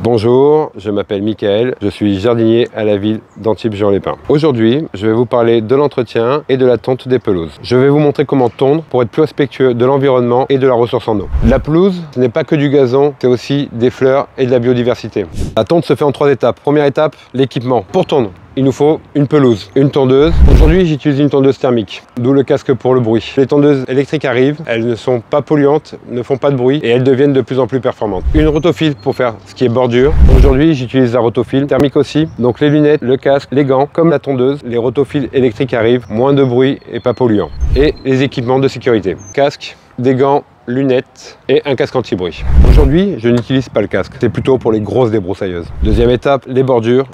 Bonjour, je m'appelle Michael, je suis jardinier à la ville d'Antibes-Juan-les-Pins. Aujourd'hui, je vais vous parler de l'entretien et de la tonte des pelouses. Je vais vous montrer comment tondre pour être plus respectueux de l'environnement et de la ressource en eau. La pelouse, ce n'est pas que du gazon, c'est aussi des fleurs et de la biodiversité. La tonte se fait en 3 étapes. Première étape, l'équipement. Pour tondre, il nous faut une pelouse, une tondeuse. Aujourd'hui, j'utilise une tondeuse thermique, d'où le casque pour le bruit. Les tondeuses électriques arrivent, elles ne sont pas polluantes, ne font pas de bruit et elles deviennent de plus en plus performantes. Une rotofile pour faire ce qui est bordure. Aujourd'hui, j'utilise la rotofile thermique aussi. Donc les lunettes, le casque, les gants, comme la tondeuse, les rotofiles électriques arrivent, moins de bruit et pas polluant. Et les équipements de sécurité. Casque, des gants, lunettes et un casque anti-bruit. Aujourd'hui, je n'utilise pas le casque, c'est plutôt pour les grosses débroussailleuses. Deuxième étape, les bordures.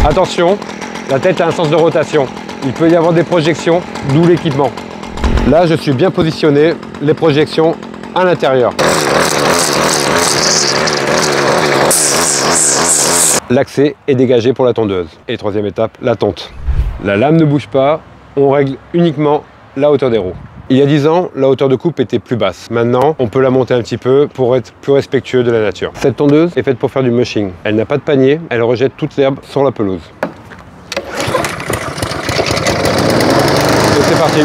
Attention, la tête a un sens de rotation. Il peut y avoir des projections, d'où l'équipement. Là, je suis bien positionné, les projections à l'intérieur. L'accès est dégagé pour la tondeuse. Et troisième étape, la tonte. La lame ne bouge pas, on règle uniquement la hauteur des roues. Il y a 10 ans, la hauteur de coupe était plus basse. Maintenant, on peut la monter un petit peu pour être plus respectueux de la nature. Cette tondeuse est faite pour faire du mushing. Elle n'a pas de panier, elle rejette toute l'herbe sur la pelouse. Et c'est parti.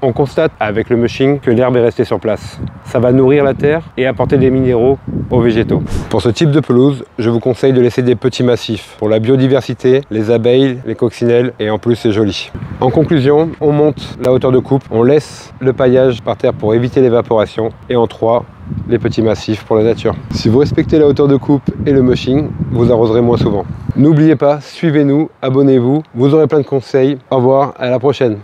On constate avec le mushing que l'herbe est restée sur place. Ça va nourrir la terre et apporter des minéraux aux végétaux. Pour ce type de pelouse, je vous conseille de laisser des petits massifs pour la biodiversité, les abeilles, les coccinelles et en plus c'est joli. En conclusion, on monte la hauteur de coupe, on laisse le paillage par terre pour éviter l'évaporation et en 3, les petits massifs pour la nature. Si vous respectez la hauteur de coupe et le mushing, vous arroserez moins souvent. N'oubliez pas, suivez-nous, abonnez-vous, vous aurez plein de conseils. Au revoir, à la prochaine.